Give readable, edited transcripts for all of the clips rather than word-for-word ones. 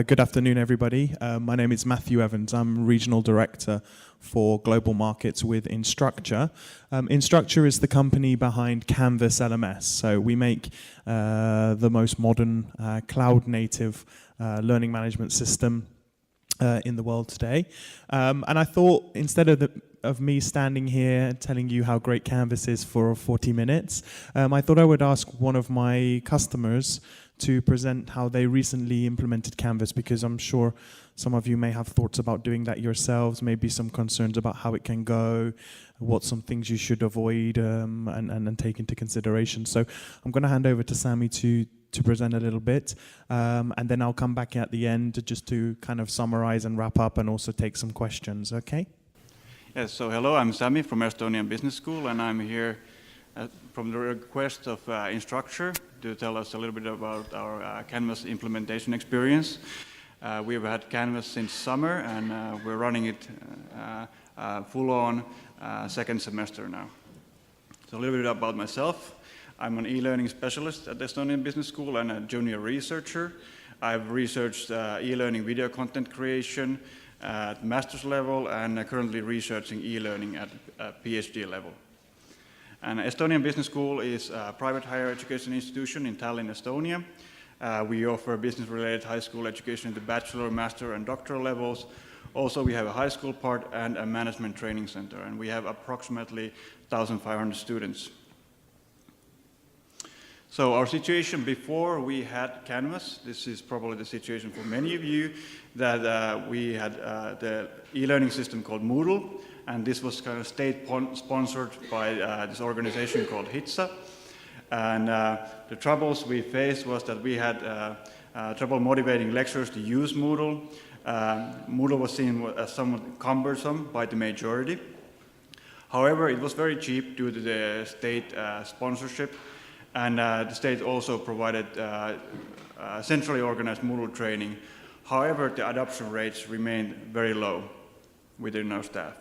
Good afternoon, everybody. My name is Matthew Evans. I'm Regional Director for Global Markets with Instructure. Instructure is the company behind Canvas LMS. So we make the most modern cloud-native learning management system in the world today. And I thought instead of me standing here telling you how great Canvas is for 40 minutes, I thought I would ask one of my customers to present how they recently implemented Canvas, because I'm sure some of you may have thoughts about doing that yourselves, maybe some concerns about how it can go, what some things you should avoid and take into consideration. So I'm going to hand over to Sami to present a little bit, and then I'll come back at the end just to kind of summarize and wrap up and also take some questions, okay? Yes, so hello, I'm Sami from Estonian Business School, and I'm here from the request of Instructure to tell us a little bit about our Canvas implementation experience. We've had Canvas since summer, and we're running it full-on second semester now. So a little bit about myself. I'm an e-learning specialist at the Estonian Business School and a junior researcher. I've researched e-learning video content creation at master's level and currently researching e-learning at PhD level. And Estonian Business School is a private higher education institution in Tallinn, Estonia. We offer business-related high school education at the bachelor, master, and doctoral levels. Also, we have a high school part and a management training center, and we have approximately 1,500 students. So our situation before we had Canvas, this is probably the situation for many of you, that we had the e-learning system called Moodle, and this was kind of state-sponsored by this organization called HITSA. And the troubles we faced was that we had trouble motivating lecturers to use Moodle. Moodle was seen as somewhat cumbersome by the majority. However, it was very cheap due to the state sponsorship, and the state also provided centrally organized Moodle training. However, the adoption rates remained very low within our staff.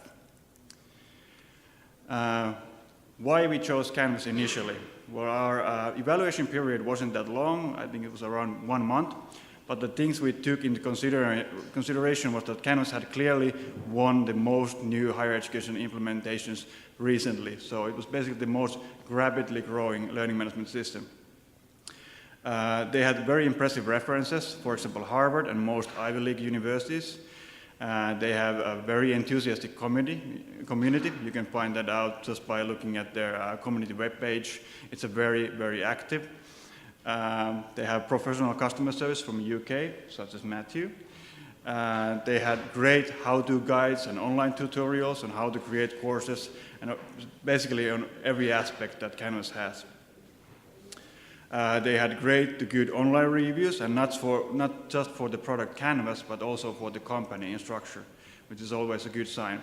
Why we chose Canvas initially? Well, our evaluation period wasn't that long. I think it was around 1 month. But the things we took into consideration was that Canvas had clearly won the most new higher education implementations recently. So it was basically the most rapidly growing learning management system. They had very impressive references, for example, Harvard and most Ivy League universities. They have a very enthusiastic community. You can find that out just by looking at their community webpage. It's very, very active. They have professional customer service from the UK, such as Matthew. They had great how-to guides and online tutorials on how to create courses, and basically on every aspect that Canvas has. They had great to good online reviews, and not just for the product Canvas, but also for the company Instructure, which is always a good sign.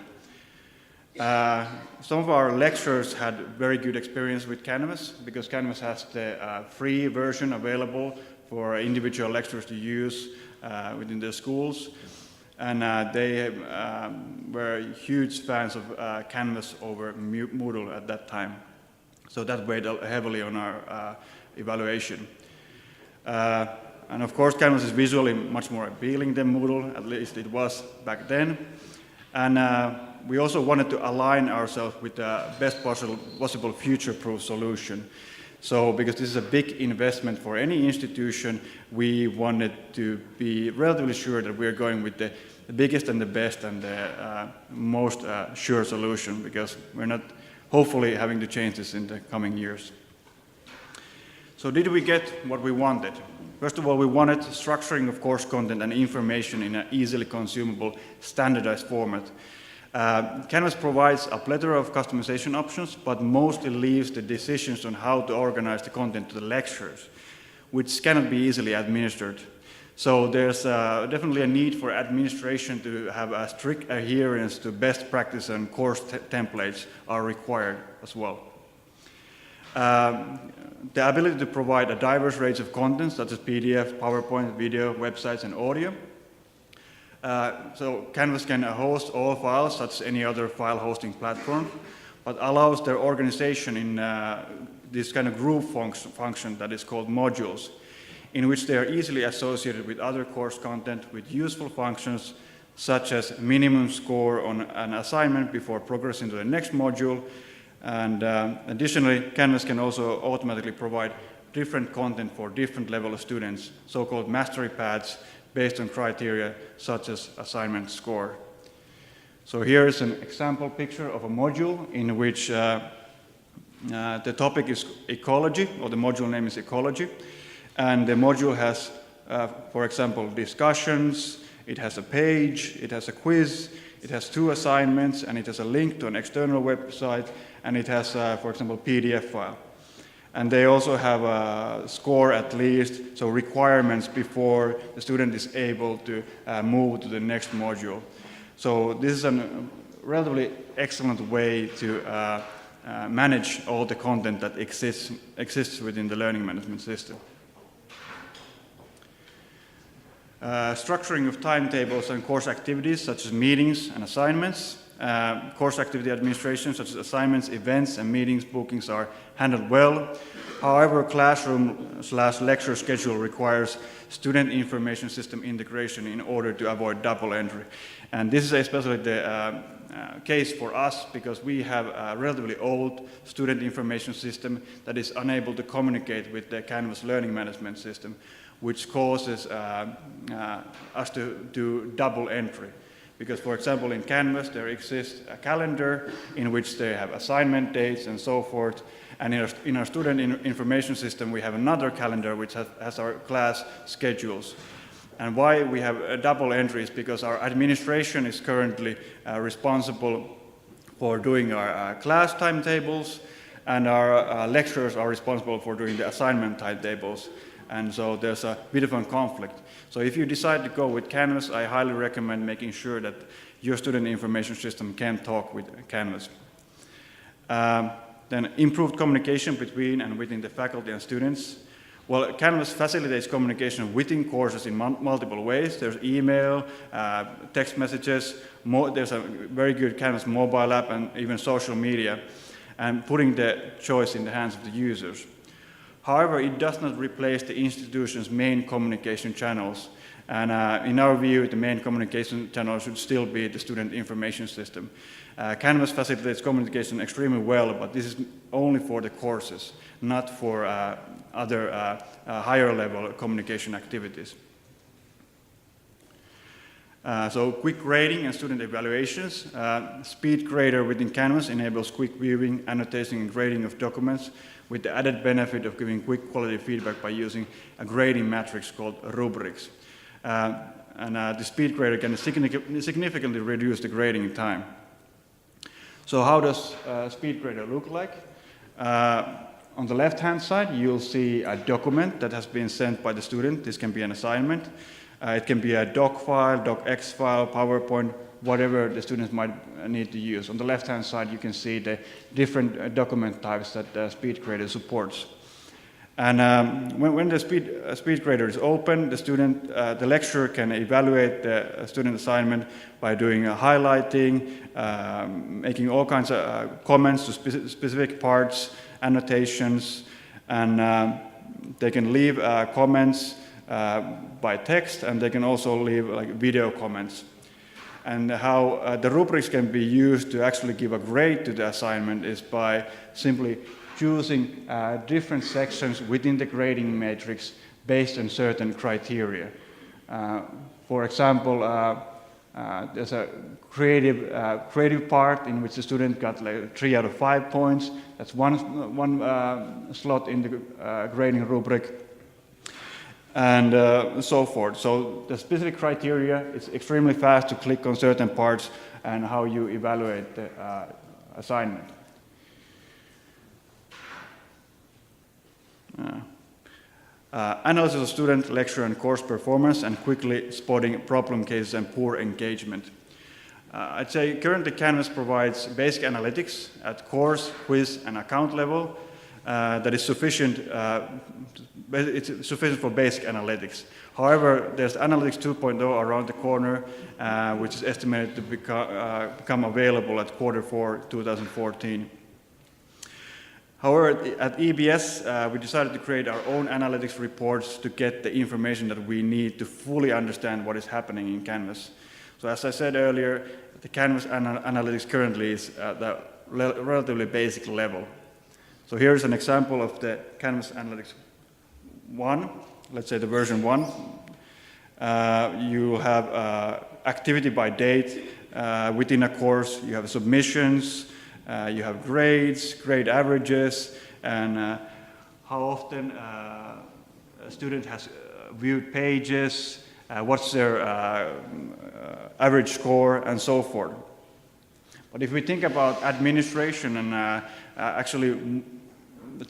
Some of our lecturers had very good experience with Canvas, because Canvas has the free version available for individual lecturers to use within their schools. And they were huge fans of Canvas over Moodle at that time. So that weighed heavily on our evaluation. And of course, Canvas is visually much more appealing than Moodle, at least it was back then. And we also wanted to align ourselves with the best possible future-proof solution. So because this is a big investment for any institution, we wanted to be relatively sure that we're going with the biggest and the best and the most sure solution, because we're not hopefully having to change this in the coming years. So did we get what we wanted? First of all, we wanted structuring of course content and information in an easily consumable, standardized format. Canvas provides a plethora of customization options, but mostly leaves the decisions on how to organize the content to the lecturers, which cannot be easily administered. So there's definitely a need for administration to have a strict adherence to best practice, and course templates are required as well. The ability to provide a diverse range of content, such as PDF, PowerPoint, video, websites, and audio. So Canvas can host all files, such as any other file hosting platform, but allows their organization in this kind of group function that is called modules. in which they are easily associated with other course content with useful functions such as minimum score on an assignment before progressing to the next module. And additionally, Canvas can also automatically provide different content for different level of students, so-called mastery paths based on criteria such as assignment score. So here is an example picture of a module in which the topic is ecology, or the module name is ecology, and the module has, for example, discussions, it has a page, it has a quiz, it has 2 assignments, and it has a link to an external website, and it has, for example, PDF file. And they also have a score at least, so requirements before the student is able to move to the next module. So this is a relatively excellent way to manage all the content that exists within the learning management system. Structuring of timetables and course activities such as meetings and assignments. Course activity administration such as assignments, events, and meetings bookings are handled well. However, classroom/lecture schedule requires student information system integration in order to avoid double entry. And this is especially the case for us because we have a relatively old student information system that is unable to communicate with the Canvas learning management system, which causes us to do double entry. Because, for example, in Canvas, there exists a calendar in which they have assignment dates and so forth. And in our student information system, we have another calendar which has our class schedules. And why we have a double entry is because our administration is currently responsible for doing our class timetables, and our lecturers are responsible for doing the assignment timetables. And so there's a bit of a conflict. So if you decide to go with Canvas, I highly recommend making sure that your student information system can talk with Canvas. Then improved communication between and within the faculty and students. Well, Canvas facilitates communication within courses in multiple ways. There's email, text messages, there's a very good Canvas mobile app, and even social media, and putting the choice in the hands of the users. However, it does not replace the institution's main communication channels. And in our view, the main communication channel should still be the student information system. Canvas facilitates communication extremely well, but this is only for the courses, not for other higher level communication activities. So quick grading and student evaluations. Speed Grader within Canvas enables quick viewing, annotation, and grading of documents with the added benefit of giving quick quality feedback by using a grading matrix called rubrics. The Speed Grader can significantly reduce the grading time. So how does Speed Grader look like? On the left-hand side, you'll see a document that has been sent by the student. This can be an assignment. It can be a doc file, docx file, PowerPoint, whatever the students might need to use. On the left-hand side, you can see the different document types that Speed Grader supports. And when the Speed Grader is open, the lecturer can evaluate the student assignment by doing highlighting, making all kinds of comments to specific parts, annotations, and they can leave comments by text, and they can also leave video comments. And how the rubrics can be used to actually give a grade to the assignment is by simply choosing different sections within the grading matrix based on certain criteria. For example, there's a creative part in which the student got 3 out of 5 points. That's one slot in the grading rubric, and so forth. So the specific criteria, it's extremely fast to click on certain parts and how you evaluate the assignment. Analysis of student, lecturer, and course performance, and quickly spotting problem cases and poor engagement. I'd say currently Canvas provides basic analytics at course, quiz, and account level that is sufficient. It's sufficient for basic analytics. However, there's Analytics 2.0 around the corner, which is estimated to become available at Q4 2014. However, at EBS, we decided to create our own analytics reports to get the information that we need to fully understand what is happening in Canvas. So as I said earlier, the Canvas analytics currently is at the relatively basic level. So here's an example of the Canvas Analytics 1, let's say the version 1. You have activity by date within a course, you have submissions, you have grades, grade averages, and how often a student has viewed pages, what's their average score, and so forth. But if we think about administration and actually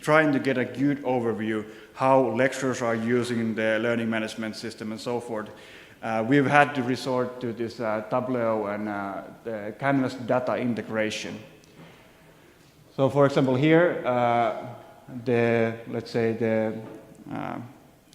trying to get a good overview how lecturers are using the learning management system and so forth, we've had to resort to this Tableau and the Canvas data integration. So for example here, let's say the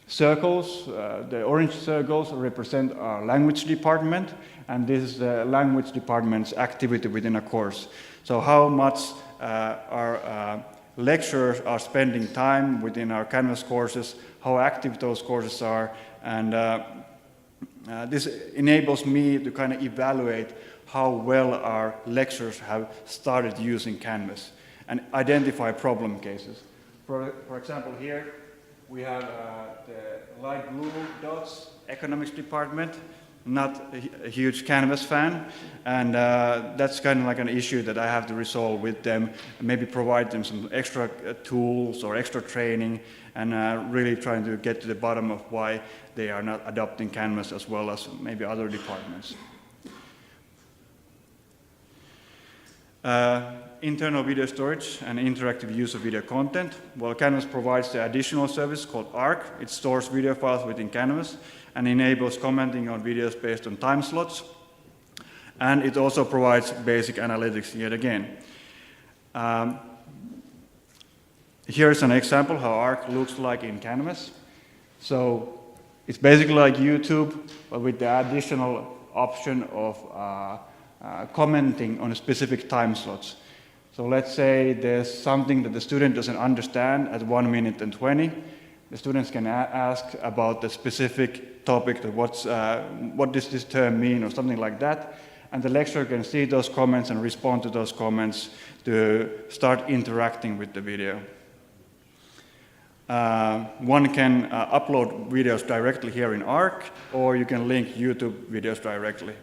circles, the orange circles represent our language department, and this is the language department's activity within a course. So how much our lecturers are spending time within our Canvas courses, how active those courses are, and this enables me to kind of evaluate how well our lecturers have started using Canvas and identify problem cases. For example, here we have the light blue dots, economics department, not a huge Canvas fan, and that's kind of like an issue that I have to resolve with them, and maybe provide them some extra tools or extra training, and really trying to get to the bottom of why they are not adopting Canvas as well as maybe other departments. Internal video storage and interactive use of video content. Well, Canvas provides the additional service called ARC. It stores video files within Canvas and enables commenting on videos based on time slots. And it also provides basic analytics yet again. Here's an example how ARC looks like in Canvas. So it's basically like YouTube, but with the additional option of commenting on specific time slots. So let's say there's something that the student doesn't understand at 1 minute and 20. The students can ask about the specific topic, that what does this term mean, or something like that. And the lecturer can see those comments and respond to those comments to start interacting with the video. One can upload videos directly here in ARC, or you can link YouTube videos directly.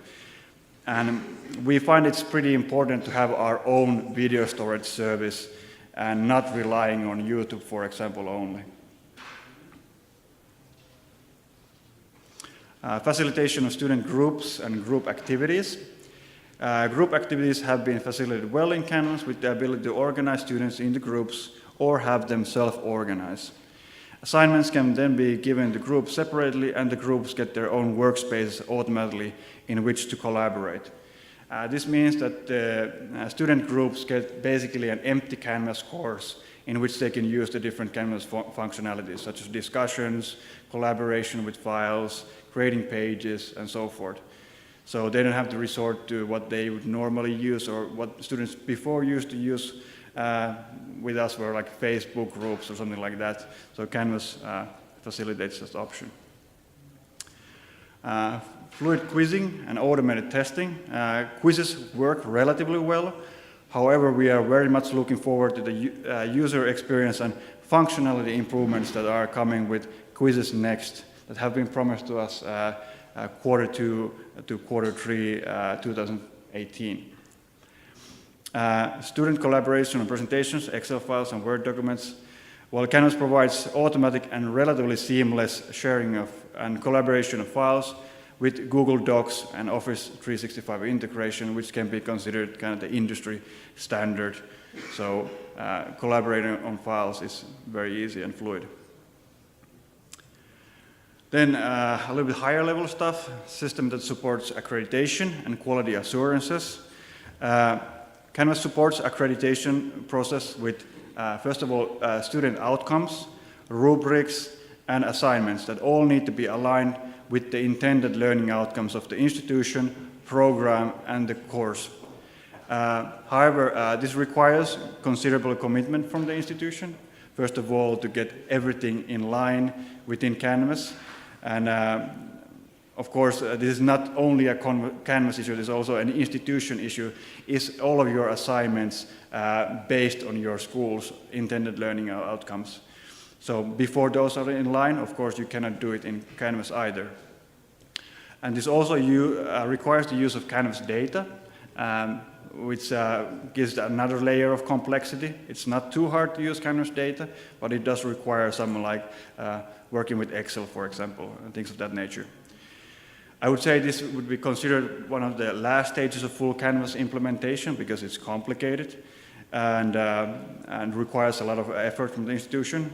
And we find it's pretty important to have our own video storage service and not relying on YouTube, for example, only. Facilitation of student groups and group activities. Group activities have been facilitated well in Canvas with the ability to organize students into groups or have them self-organize. Assignments can then be given to groups separately, and the groups get their own workspace automatically in which to collaborate. This means that the student groups get basically an empty Canvas course in which they can use the different Canvas functionalities, such as discussions, collaboration with files, creating pages, and so forth. So they don't have to resort to what they would normally use, or what students before used to use with us were like Facebook groups or something like that. So Canvas facilitates this option. Fluid quizzing and automated testing. Quizzes work relatively well. However, we are very much looking forward to the user experience and functionality improvements that are coming with quizzes next, that have been promised to us quarter 2 to quarter 3 2018. Student collaboration on presentations, Excel files, and Word documents. Well, Canvas provides automatic and relatively seamless sharing of and collaboration of files with Google Docs and Office 365 integration, which can be considered kind of the industry standard. So collaborating on files is very easy and fluid. Then a little bit higher level stuff, system that supports accreditation and quality assurances. Canvas supports accreditation process with, first of all, student outcomes, rubrics, and assignments that all need to be aligned with the intended learning outcomes of the institution, program, and the course. However, this requires considerable commitment from the institution. First of all, to get everything in line within Canvas. And of course, this is not only a Canvas issue, this is also an institution issue. Is all of your assignments based on your school's intended learning outcomes? So before those are in line, of course, you cannot do it in Canvas either. And this also requires the use of Canvas data, which gives another layer of complexity. It's not too hard to use Canvas data, but it does require someone like working with Excel, for example, and things of that nature. I would say this would be considered one of the last stages of full Canvas implementation because it's complicated and requires a lot of effort from the institution.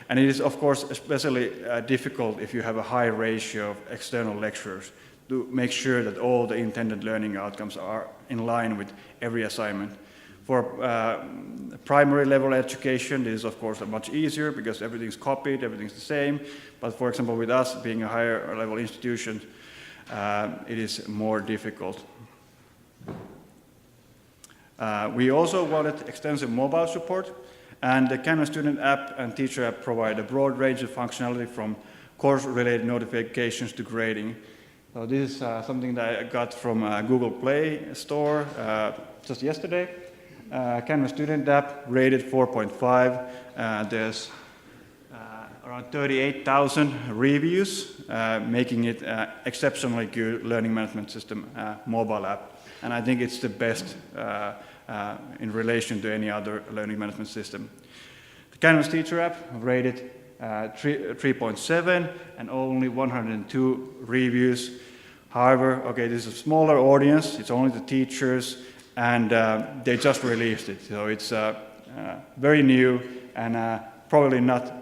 And it is, of course, especially difficult if you have a high ratio of external lecturers to make sure that all the intended learning outcomes are in line with every assignment. For primary level education, this is, of course, much easier because everything's copied, everything's the same. But for example, with us being a higher level institution, it is more difficult. We also wanted extensive mobile support, and the Canvas student app and teacher app provide a broad range of functionality from course-related notifications to grading. So this is something that I got from Google Play Store just yesterday. Canvas student app rated 4.5. There's around 38,000 reviews, making it exceptionally good learning management system mobile app. And I think it's the best in relation to any other learning management system. The Canvas teacher app rated 3.7 and only 102 reviews. However, okay, this is a smaller audience, it's only the teachers, and they just released it. So it's very new and probably not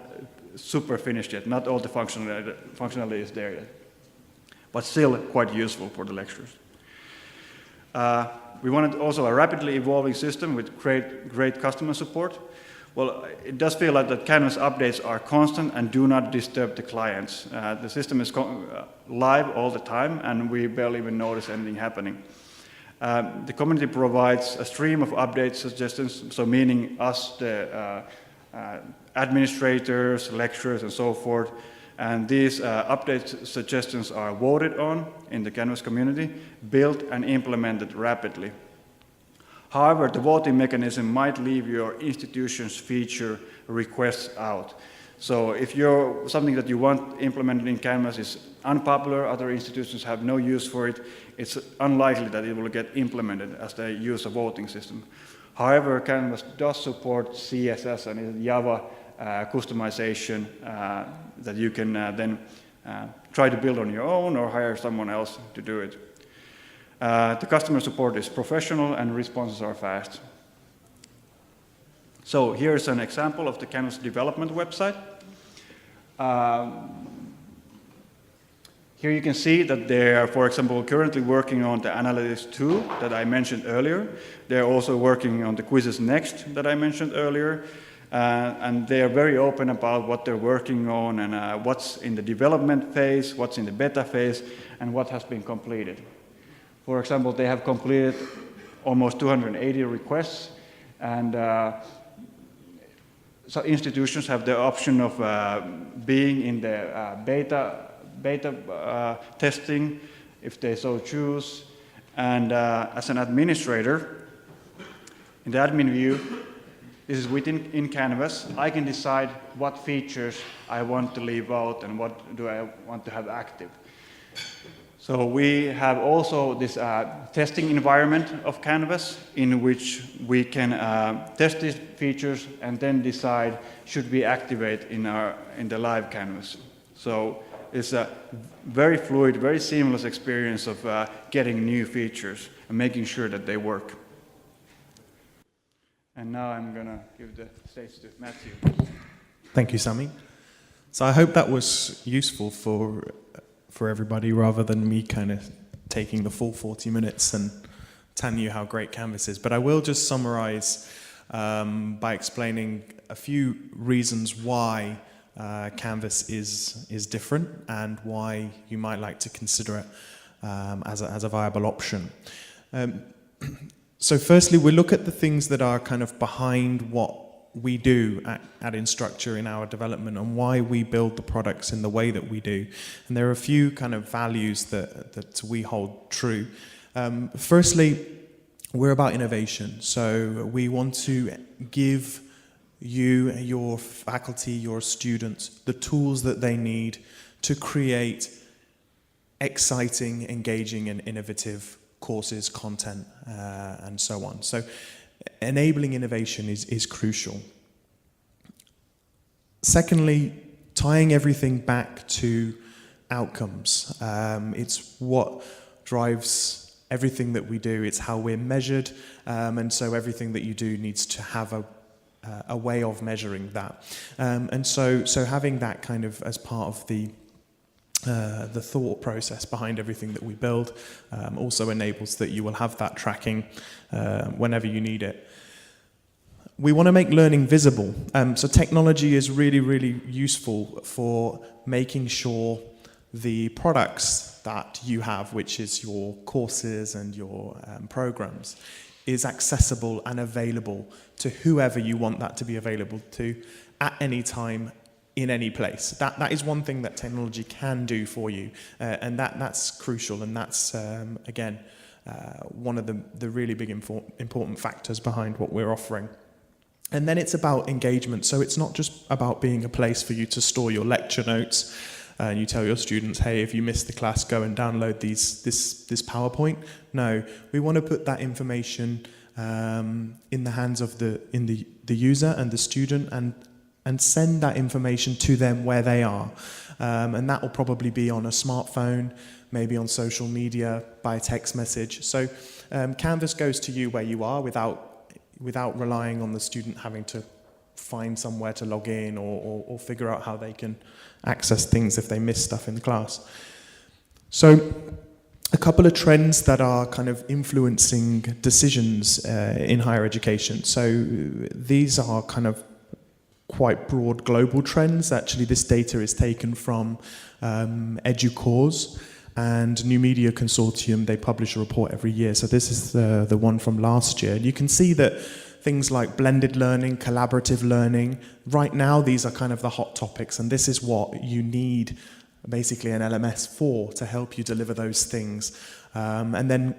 super finished yet. Not all the functionality is there yet, but still quite useful for the lecturers. We wanted also a rapidly evolving system with great customer support. Well, it does feel like that Canvas updates are constant and do not disturb the clients. The system is live all the time, and we barely even notice anything happening. The community provides a stream of update suggestions, so meaning us, the administrators, lecturers, and so forth. And these update suggestions are voted on in the Canvas community, built and implemented rapidly. However, the voting mechanism might leave your institution's feature requests out. So if something that you want implemented in Canvas is unpopular, other institutions have no use for it, it's unlikely that it will get implemented as they use a voting system. However, Canvas does support CSS and Java customization that you can then try to build on your own or hire someone else to do it. The customer support is professional and responses are fast. So here's an example of the Canvas development website. Here you can see that they are, for example, currently working on the Analytics 2 that I mentioned earlier. They're also working on the Quizzes Next that I mentioned earlier. And they are very open about what they're working on and what's in the development phase, what's in the beta phase, and what has been completed. For example, they have completed almost 280 requests, and so institutions have the option of being in the beta testing if they so choose. And as an administrator, in the admin view, this is in Canvas, I can decide what features I want to leave out and what do I want to have active. So we have also this testing environment of Canvas in which we can test these features and then decide should we activate in the live Canvas. So it's a very fluid, very seamless experience of getting new features and making sure that they work. And now I'm going to give the stage to Matthew. Thank you, Sami. So I hope that was useful for everybody rather than me kind of taking the full 40 minutes and telling you how great Canvas is. But I will just summarize by explaining a few reasons why Canvas is different and why you might like to consider it as a viable option. So firstly, we look at the things that are kind of behind what we do at Instructure in our development and why we build the products in the way that we do. And there are a few kind of values that we hold true. Firstly, we're about innovation. So we want to give you, your faculty, your students, the tools that they need to create exciting, engaging and innovative courses, content, and so on. So enabling innovation is crucial. Secondly, tying everything back to outcomes. It's what drives everything that we do. It's how we're measured, and so everything that you do needs to have a way of measuring that. And so having that kind of as part of the thought process behind everything that we build also enables that you will have that tracking whenever you need it. We want to make learning visible. So technology is really, really useful for making sure the products that you have, which is your courses and your programs, is accessible and available to whoever you want that to be available to at any time, in any place. That is one thing that technology can do for you, and that's crucial, and that's, again, one of the really big important factors behind what we're offering. And then it's about engagement. So it's not just about being a place for you to store your lecture notes, and you tell your students, hey, if you missed the class, go and download this PowerPoint. No, we want to put that information in the hands of the user and the student, and send that information to them where they are. And that will probably be on a smartphone, maybe on social media, by text message. So Canvas goes to you where you are without relying on the student having to find somewhere to log in or figure out how they can access things if they miss stuff in the class. So a couple of trends that are kind of influencing decisions in higher education. So these are kind of quite broad global trends. Actually, this data is taken from EduCause and New Media Consortium. They publish a report every year. So this is the one from last year. And you can see that things like blended learning, collaborative learning, right now these are kind of the hot topics, and this is what you need basically an LMS for, to help you deliver those things. And then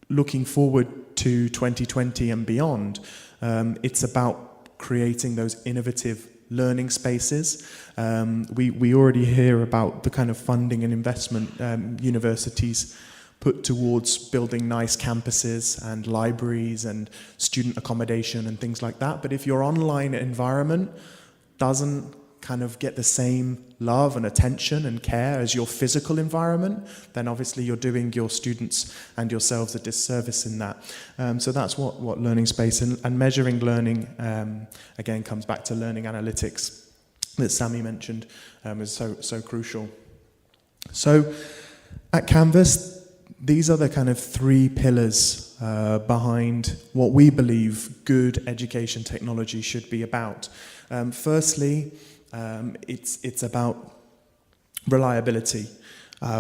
looking forward to 2020 and beyond, it's about creating those innovative learning spaces. We already hear about the kind of funding and investment universities put towards building nice campuses and libraries and student accommodation and things like that. But if your online environment doesn't kind of get the same love and attention and care as your physical environment, then obviously you're doing your students and yourselves a disservice in that. So that's what learning space and measuring learning, again, comes back to learning analytics that Sami mentioned, is so crucial. So at Canvas, these are the kind of three pillars behind what we believe good education technology should be about. Firstly, it's about reliability.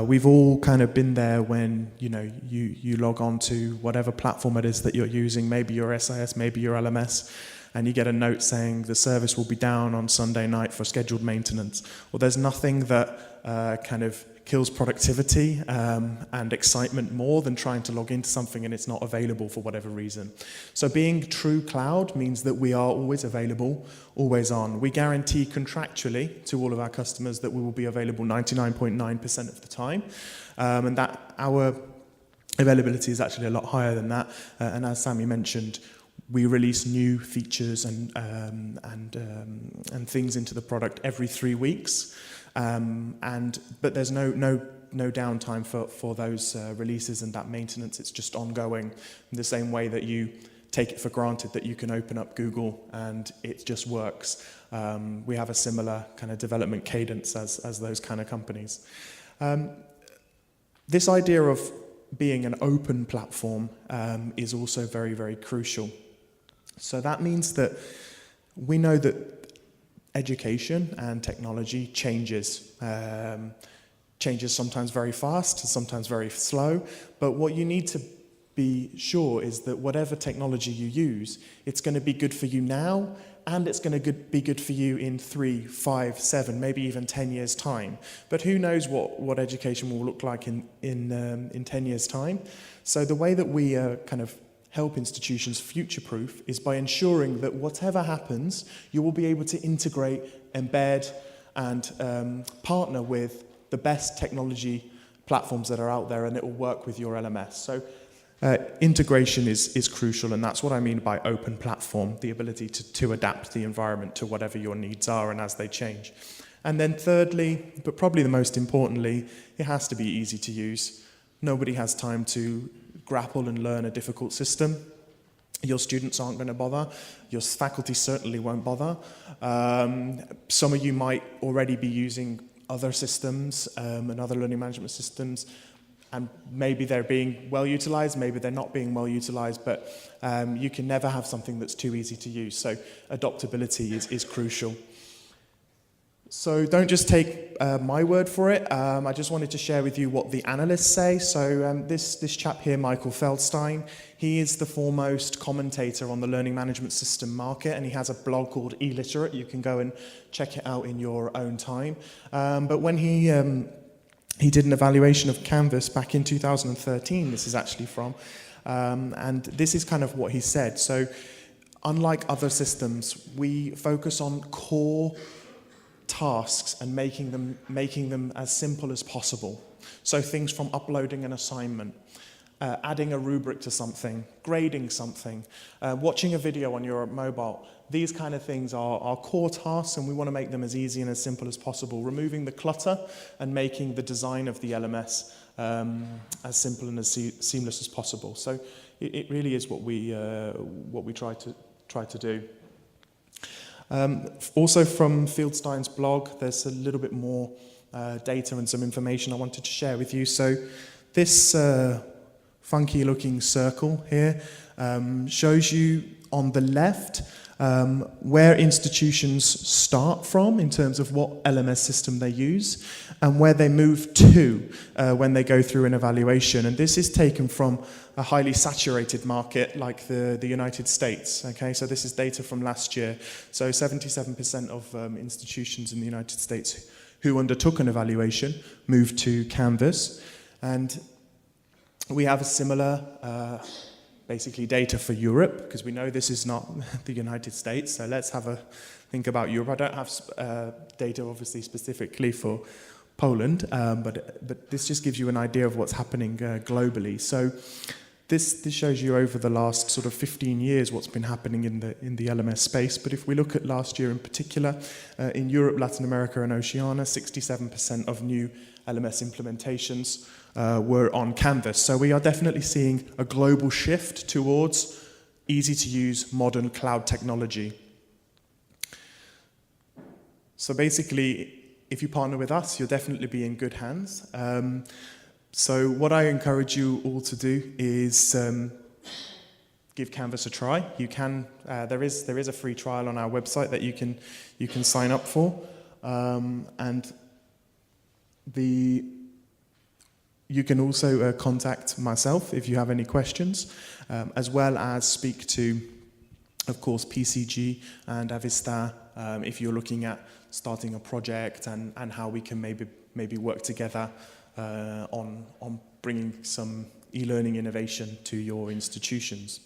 We've all kind of been there when you log on to whatever platform it is that you're using, maybe your SIS, maybe your LMS, and you get a note saying the service will be down on Sunday night for scheduled maintenance. Well, there's nothing that kind of kills productivity and excitement more than trying to log into something and it's not available for whatever reason. So being true cloud means that we are always available, always on. We guarantee contractually to all of our customers that we will be available 99.9% of the time, and that our availability is actually a lot higher than that. And as Sami mentioned, we release new features and things into the product every 3 weeks. But there's no downtime for those releases and that maintenance. It's just ongoing, in the same way that you take it for granted that you can open up Google and it just works. We have a similar kind of development cadence as those kind of companies. This idea of being an open platform is also very, very crucial. So that means that we know that education and technology changes sometimes very fast, sometimes very slow, but what you need to be sure is that whatever technology you use, it's going to be good for you now, and it's going to be good for you in 3, 5, 7, maybe even 10 years' time. But who knows what education will look like in 10 years' time? So the way that we kind of help institutions future-proof is by ensuring that whatever happens, you will be able to integrate, embed, and partner with the best technology platforms that are out there, and it will work with your LMS. So integration is crucial, and that's what I mean by open platform, the ability to adapt the environment to whatever your needs are and as they change. And then thirdly, but probably the most importantly, it has to be easy to use. Nobody has time to grapple and learn a difficult system. Your students aren't going to bother. Your faculty certainly won't bother. Some of you might already be using other systems and other learning management systems, and maybe they're being well utilized, maybe they're not being well utilized, but you can never have something that's too easy to use. So adaptability is crucial. So don't just take my word for it. I just wanted to share with you what the analysts say. So this chap here, Michael Feldstein, he is the foremost commentator on the learning management system market, and he has a blog called eLiterate. You can go and check it out in your own time. But when he did an evaluation of Canvas back in 2013, this is actually from, and this is kind of what he said. So unlike other systems, we focus on core tasks and making them as simple as possible. So things from uploading an assignment, adding a rubric to something, grading something, watching a video on your mobile. These kind of things are core tasks, and we want to make them as easy and as simple as possible, removing the clutter and making the design of the LMS as simple and as seamless as possible. So it really is what we try to do. Also from Fieldstein's blog, there's a little bit more data and some information I wanted to share with you. So this funky looking circle here shows you on the left where institutions start from in terms of what LMS system they use and where they move to when they go through an evaluation. And this is taken from a highly saturated market like the United States. Okay, so this is data from last year. So 77% of institutions in the United States who undertook an evaluation moved to Canvas. And we have a similar basically data for Europe, because we know this is not the United States. So let's have a think about Europe. I don't have data obviously specifically for Poland, but this just gives you an idea of what's happening globally. So this shows you over the last sort of 15 years what's been happening in the LMS space. But if we look at last year in particular, in Europe, Latin America and Oceania, 67% of new LMS implementations were on Canvas. So we are definitely seeing a global shift towards easy-to-use modern cloud technology. So basically, if you partner with us, you'll definitely be in good hands. So what I encourage you all to do is give Canvas a try. You can. There is a free trial on our website that you can sign up for, and you can also contact myself if you have any questions, as well as speak to, of course, PCG and Avista if you're looking at starting a project and how we can maybe work together on bringing some e-learning innovation to your institutions.